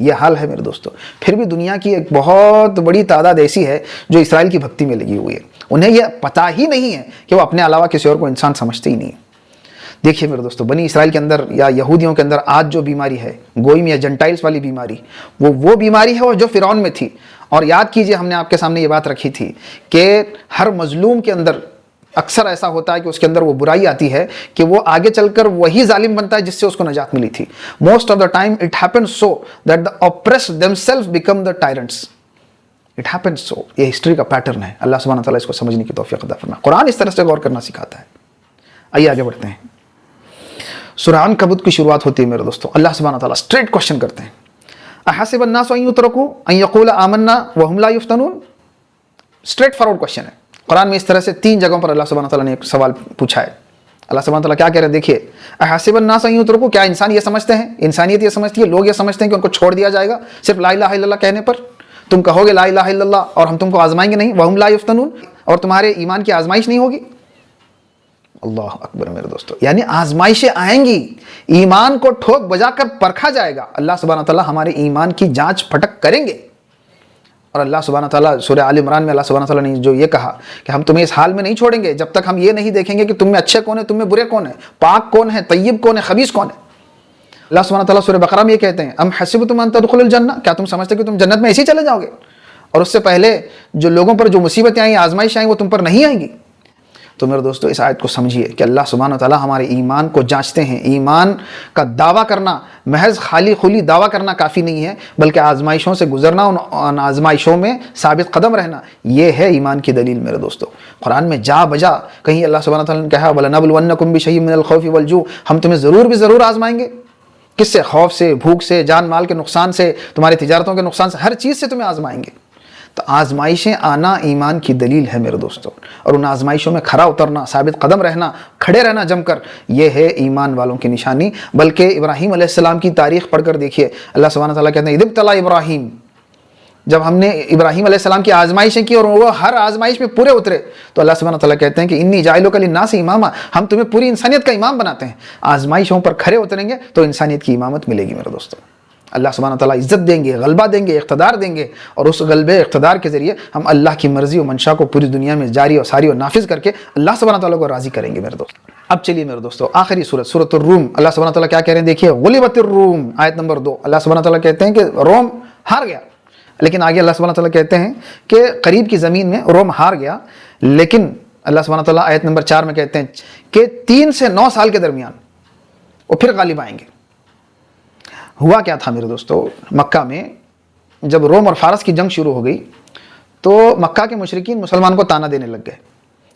یہ حال ہے میرے دوستو. پھر بھی دنیا کی ایک بہت بڑی تعداد ایسی ہے جو اسرائیل کی بھکتی میں لگی ہوئی ہے. انہیں یہ پتہ ہی نہیں ہے کہ وہ اپنے علاوہ کسی اور کو انسان سمجھتے ہی نہیں. دیکھیے میرے دوستو، بنی اسرائیل کے اندر یا یہودیوں کے اندر آج جو بیماری ہے، گوئم یا جنٹائلز والی بیماری، وہ بیماری ہے اور جو فرعون میں تھی. اور یاد کیجئے ہم نے آپ کے سامنے یہ بات رکھی تھی کہ ہر مظلوم کے اندر اکثر ایسا ہوتا ہے کہ اس کے اندر وہ برائی آتی ہے کہ وہ آگے چل کر وہی ظالم بنتا ہے جس سے اس کو نجات ملی تھی. Most of the time it happens so that the oppressed themselves become the tyrants. It happens so. یہ ہسٹری کا پیٹرن ہے. اللہ سبحانہ تعالیٰ اس کو سمجھنے کی توفیق عطا فرمائے. قرآن اس طرح سے غور کرنا سکھاتا ہے. آئیے آگے بڑھتے ہیں. سورہ عنکبوت کی شروعات ہوتی ہے میرے دوستو. اللہ سبحانہ تعالیٰ اسٹریٹ کوشچن کرتے ہیں. احسب الناس ان یترکوا ان یقولوا آمنا وهم لا یفتنون. اسٹریٹ فارورڈ کوشچن ہے. قرآن میں اس طرح سے 3 جگہوں پر اللہ سبحانہ تعالیٰ نے ایک سوال پوچھا ہے. اللہ سبحانہ تعالیٰ کیا کہہ رہے ہیں دیکھیے. احسب الناس ان یترکوا، کیا انسان یہ سمجھتے ہیں، انسانیت یہ سمجھتی ہے، لوگ یہ سمجھتے ہیں کہ ان کو چھوڑ دیا جائے گا صرف لا الہ الا اللہ کہنے پر؟ تم کہو گے لا الہ الا اللہ اور ہم تم کو آزمائیں گے نہیں، وہم لا یفتنون، اور تمہارے ایمان کی آزمائش نہیں ہوگی. اللہ اکبر میرے دوستو. یعنی آزمائشیں آئیں گی، ایمان کو ٹھوک بجا کر پرکھا جائے گا. اللہ سبحانہ تعالیٰ ہمارے ایمان کی جانچ پھٹک کریں گے. اور اللہ سبحانہ تعالیٰ سورہ آل عمران میں اللہ سبحانہ تعالیٰ نے جو یہ کہا کہ ہم تمہیں اس حال میں نہیں چھوڑیں گے جب تک ہم یہ نہیں دیکھیں گے کہ تم میں اچھے کون ہیں، تم میں برے کون ہیں، پاک کون ہے، طیب کون ہے، خبیث کون ہے. اللہ سبحانہ تعالیٰ سورہ بقرہ میں یہ کہتے ہیں ام حسبتم ان تدخلوا الجنہ، کیا تم سمجھتے کہ تم جنت میں ایسے ہی چلے جاؤ گے اور اس سے پہلے جو لوگوں پر جو مصیبتیں آئیں، آزمائشیں آئیں، وہ تم پر نہیں آئیں گی. تو میرے دوستو اس آیت کو سمجھیے کہ اللہ سبحانہ وتعالیٰ ہمارے ایمان کو جانچتے ہیں. ایمان کا دعویٰ کرنا، محض خالی خلی دعویٰ کرنا کافی نہیں ہے، بلکہ آزمائشوں سے گزرنا، ان آزمائشوں میں ثابت قدم رہنا، یہ ہے ایمان کی دلیل میرے دوستو. قرآن میں جا بجا کہیں اللہ سبحانہ وتعالیٰ نے کہا وَلَنَبْلُوَنَّكُمْ بِشَيْءٍ مِّنَ الْخَوْفِ وَالْجُوعِ، ہم تمہیں ضرور آزمائیں گے. کس سے؟ خوف سے، بھوک سے، جان مال کے نقصان سے، تمہاری تجارتوں کے نقصان سے، ہر چیز سے تمہیں آزمائیں گے. تو آزمائشیں آنا ایمان کی دلیل ہے میرے دوستوں، اور ان آزمائشوں میں کھڑا اترنا، ثابت قدم رہنا، کھڑے رہنا جم کر، یہ ہے ایمان والوں کی نشانی. بلکہ ابراہیم علیہ السلام کی تاریخ پڑھ کر دیکھیے، اللہ سبحانہ تعالیٰ کہتے ہیں اذ ابتلی ابراہیم، جب ہم نے ابراہیم علیہ السلام کی آزمائشیں کی اور وہ ہر آزمائش میں پورے اترے، تو اللہ سبحانہ تعالیٰ کہتے ہیں کہ انی جاعلک للناس اماما، ہم تمہیں پوری انسانیت کا امام بناتے ہیں. آزمائشوں پر کھڑے اتریں گے تو انسانیت کی امامت ملے گی میرے دوستوں. اللہ سبحانہ تعالیٰ عزت دیں گے، غلبہ دیں گے، اقتدار دیں گے، اور اس غلبے اقتدار کے ذریعے ہم اللہ کی مرضی و منشا کو پوری دنیا میں جاری اور ساری اور نافذ کر کے اللہ سبحانہ تعالیٰ کو راضی کریں گے میرے دوست. اب چلیے میرے دوستو آخری سورۃ الروم، اللہ سبحانہ تعالیٰ کیا کہہ رہے ہیں دیکھیے. غلبت الروم، آیت نمبر 2، اللہ سبحانہ تعالیٰ کہتے ہیں کہ روم ہار گیا. لیکن آگے اللہ سبحانہ تعالیٰ کہتے ہیں کہ قریب کی زمین میں روم ہار گیا، لیکن اللہ سبحانہ تعالیٰ آیت نمبر 4 میں کہتے ہیں کہ 3 سے 9 سال کے درمیان وہ پھر غالب آئیں گے. ہوا کیا تھا میرے دوستو، مکہ میں جب روم اور فارس کی جنگ شروع ہو گئی تو مکہ کے مشرکین مسلمان کو تانا دینے لگ گئے.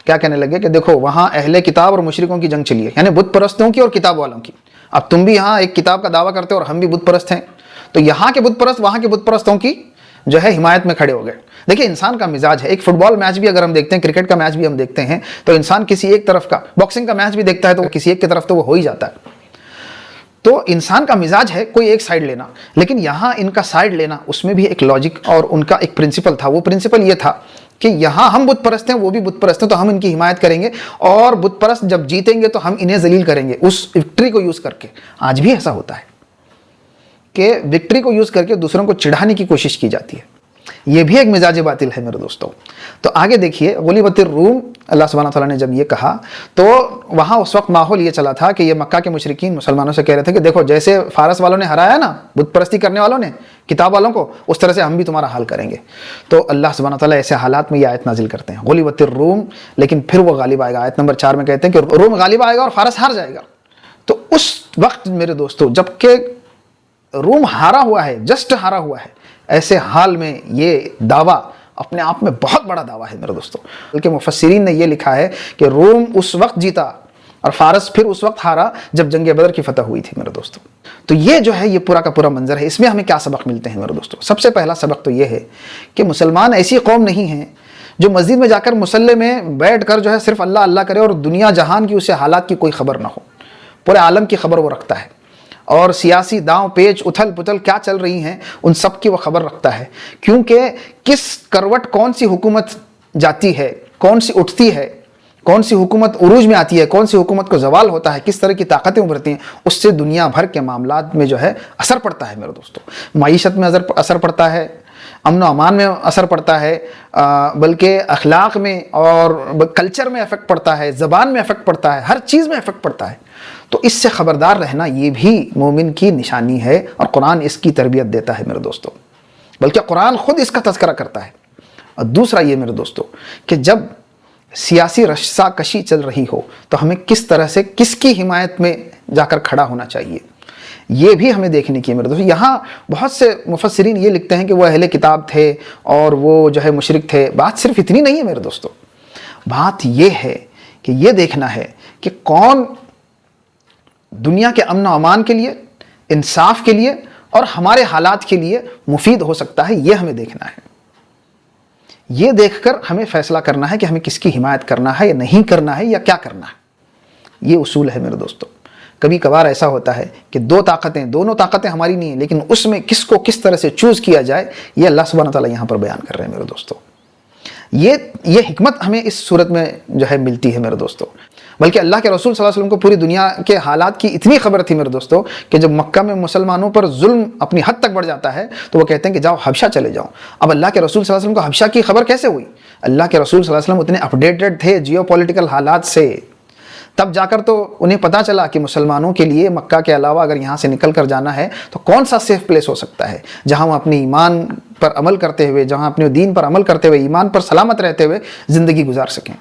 کیا کہنے لگے کہ دیکھو وہاں اہل کتاب اور مشرکوں کی جنگ چلی ہے، یعنی بت پرستوں کی اور کتاب والوں کی. اب تم بھی یہاں ایک کتاب کا دعویٰ کرتے ہو اور ہم بھی بت پرست ہیں، تو یہاں کے بت پرست وہاں کے بت پرستوں کی جو ہے حمایت میں کھڑے ہو گئے. دیکھیں انسان کا مزاج ہے، ایک فٹ بال میچ بھی اگر ہم دیکھتے ہیں، کرکٹ کا میچ بھی ہم دیکھتے ہیں، تو انسان کسی ایک طرف کا، باکسنگ کا میچ بھی دیکھتا ہے تو کسی ایک کی طرف تو وہ ہو ہی جاتا ہے. تو انسان کا مزاج ہے کوئی ایک سائیڈ لینا، لیکن یہاں ان کا سائیڈ لینا اس میں بھی ایک لاجک اور ان کا ایک پرنسپل تھا. وہ پرنسپل یہ تھا کہ یہاں ہم بت پرست ہیں، وہ بھی بت پرست ہیں، تو ہم ان کی حمایت کریں گے، اور بت پرست جب جیتیں گے تو ہم انہیں ذلیل کریں گے اس وکٹری کو یوز کر کے. آج بھی ایسا ہوتا ہے کہ وکٹری کو یوز کر کے دوسروں کو چڑھانے کی کوشش کی جاتی ہے. یہ بھی ایک مزاج باطل ہے میرے دوستوں. تو آگے دیکھیے غلبت الروم، اللہ سبحانہ تعالیٰ نے جب یہ کہا تو وہاں اس وقت ماحول یہ چلا تھا کہ یہ مکہ کے مشرکین مسلمانوں سے کہہ رہے تھے کہ دیکھو جیسے فارس والوں نے ہرایا نا بت پرستی کرنے والوں نے کتاب والوں کو، اس طرح سے ہم بھی تمہارا حال کریں گے. تو اللہ سبحانہ تعالیٰ ایسے حالات میں یہ آیت نازل کرتے ہیں غلبت الروم، لیکن پھر وہ غالب آئے گا. آیت نمبر 4 میں کہتے ہیں کہ روم غالب آئے گا اور فارس ہار جائے گا. تو اس وقت میرے دوستو جب کہ روم ہارا ہوا ہے، جسٹ ہارا ہوا ہے، ایسے حال میں یہ دعویٰ اپنے آپ میں بہت بڑا دعویٰ ہے میرے دوستو. بلکہ مفسرین نے یہ لکھا ہے کہ روم اس وقت جیتا اور فارس پھر اس وقت ہارا جب جنگ بدر کی فتح ہوئی تھی میرے دوستو. تو یہ جو ہے یہ پورا کا پورا منظر ہے. اس میں ہمیں کیا سبق ملتے ہیں میرے دوستو؟ سب سے پہلا سبق تو یہ ہے کہ مسلمان ایسی قوم نہیں ہیں جو مسجد میں جا کر مصلی میں بیٹھ کر جو ہے صرف اللہ اللہ کرے اور دنیا جہان کی اسے حالات کی کوئی خبر نہ ہو. پورے عالم کی خبر وہ رکھتا ہے، اور سیاسی داؤں پیچ اتھل پتل کیا چل رہی ہیں ان سب کی وہ خبر رکھتا ہے. کیونکہ کس کروٹ کون سی حکومت جاتی ہے، کون سی اٹھتی ہے، کون سی حکومت عروج میں آتی ہے، کون سی حکومت کو زوال ہوتا ہے، کس طرح کی طاقتیں ابھرتی ہیں، اس سے دنیا بھر کے معاملات میں جو ہے اثر پڑتا ہے میرے دوستو۔ معیشت میں اثر پڑتا ہے، امن و امان میں اثر پڑتا ہے، بلکہ اخلاق میں اور کلچر میں افیکٹ پڑتا ہے، زبان میں افیکٹ پڑتا ہے، ہر چیز میں افیکٹ پڑتا ہے۔ تو اس سے خبردار رہنا یہ بھی مومن کی نشانی ہے، اور قرآن اس کی تربیت دیتا ہے میرے دوستو، بلکہ قرآن خود اس کا تذکرہ کرتا ہے۔ اور دوسرا یہ میرے دوستو کہ جب سیاسی رسا کشی چل رہی ہو تو ہمیں کس طرح سے کس کی حمایت میں جا کر کھڑا ہونا چاہیے، یہ بھی ہمیں دیکھنے کی ہے میرے دوستو۔ یہاں بہت سے مفسرین یہ لکھتے ہیں کہ وہ اہل کتاب تھے اور وہ جو ہے مشرک تھے، بات صرف اتنی نہیں ہے میرے دوستو، بات یہ ہے کہ یہ دیکھنا ہے کہ کون دنیا کے امن و امان کے لیے، انصاف کے لیے اور ہمارے حالات کے لیے مفید ہو سکتا ہے، یہ ہمیں دیکھنا ہے۔ یہ دیکھ کر ہمیں فیصلہ کرنا ہے کہ ہمیں کس کی حمایت کرنا ہے یا نہیں کرنا ہے یا کیا کرنا ہے۔ یہ اصول ہے میرے دوستو۔ کبھی کبھار ایسا ہوتا ہے کہ دونوں طاقتیں ہماری نہیں ہیں، لیکن اس میں کس کو کس طرح سے چوز کیا جائے، یہ اللہ سبحانہ وتعالیٰ یہاں پر بیان کر رہے ہیں میرے دوستو۔ یہ حکمت ہمیں اس صورت میں جو ہے ملتی ہے میرے دوستو۔ بلکہ اللہ کے رسول صلی اللہ علیہ وسلم کو پوری دنیا کے حالات کی اتنی خبر تھی میرے دوستو کہ جب مکہ میں مسلمانوں پر ظلم اپنی حد تک بڑھ جاتا ہے تو وہ کہتے ہیں کہ جاؤ حبشہ چلے جاؤ۔ اب اللہ کے رسول صلی اللہ علیہ وسلم کو حبشہ کی خبر کیسے ہوئی؟ اللہ کے رسول صلی اللہ علیہ وسلم اتنے اپڈیٹڈ تھے جیو پولیٹیکل حالات سے، تب جا کر تو انہیں پتا چلا کہ مسلمانوں کے لیے مکہ کے علاوہ اگر یہاں سے نکل کر جانا ہے تو کون سا سیف پلیس ہو سکتا ہے جہاں وہ اپنے ایمان پر عمل کرتے ہوئے، جہاں اپنے دین پر عمل کرتے ہوئے، ایمان پر سلامت رہتے ہوئے زندگی گزار سکیں۔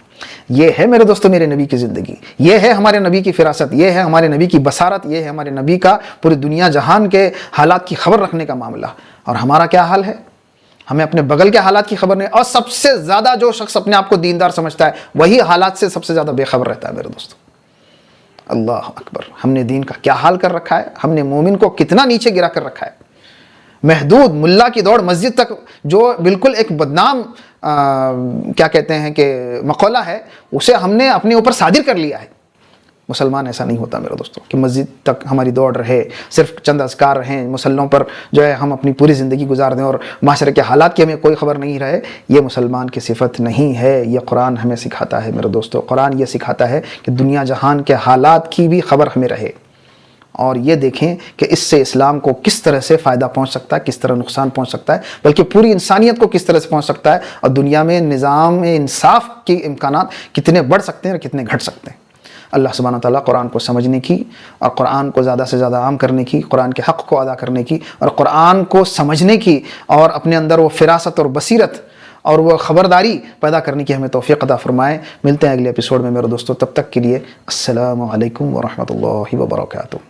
یہ ہے میرے دوستو میرے نبی کی زندگی، یہ ہے ہمارے نبی کی فراست، یہ ہے ہمارے نبی کی بصارت، یہ ہے ہمارے نبی کا پوری دنیا جہان کے حالات کی خبر رکھنے کا معاملہ۔ اور ہمارا کیا حال ہے؟ ہمیں اپنے بغل کے حالات کی خبر نہیں، اور سب سے زیادہ جو شخص اپنے آپ کو دیندار سمجھتا ہے وہی حالات سے سب سے زیادہ بے خبر رہتا ہے میرے دوستو۔ اللہ اکبر، ہم نے دین کا کیا حال کر رکھا ہے، ہم نے مومن کو کتنا نیچے گرا کر رکھا ہے۔ محدود ملا کی دوڑ مسجد تک، جو بالکل ایک بدنام کیا کہتے ہیں کہ مقولہ ہے، اسے ہم نے اپنے اوپر صادر کر لیا ہے۔ مسلمان ایسا نہیں ہوتا میرے دوستو کہ مسجد تک ہماری دوڑ رہے، صرف چند اذکار رہیں، مسلوں پر جو ہے ہم اپنی پوری زندگی گزار دیں اور معاشرے کے حالات کی ہمیں کوئی خبر نہیں رہے۔ یہ مسلمان کی صفت نہیں ہے، یہ قرآن ہمیں سکھاتا ہے میرے دوستو۔ قرآن یہ سکھاتا ہے کہ دنیا جہان کے حالات کی بھی خبر ہمیں رہے، اور یہ دیکھیں کہ اس سے اسلام کو کس طرح سے فائدہ پہنچ سکتا ہے، کس طرح نقصان پہنچ سکتا ہے، بلکہ پوری انسانیت کو کس طرح سے پہنچ سکتا ہے، اور دنیا میں نظام انصاف کے امکانات کتنے بڑھ سکتے ہیں اور کتنے گھٹ سکتے ہیں۔ اللہ سبحانہ تعالیٰ قرآن کو سمجھنے کی اور قرآن کو زیادہ سے زیادہ عام کرنے کی، قرآن کے حق کو ادا کرنے کی اور قرآن کو سمجھنے کی اور اپنے اندر وہ فراست اور بصیرت اور وہ خبرداری پیدا کرنے کی ہمیں توفیق عطا فرمائے۔ ملتے ہیں اگلے ایپیسوڈ میں میرے دوستو، تب تک کے لیے السلام علیکم ورحمۃ اللہ وبرکاتہ۔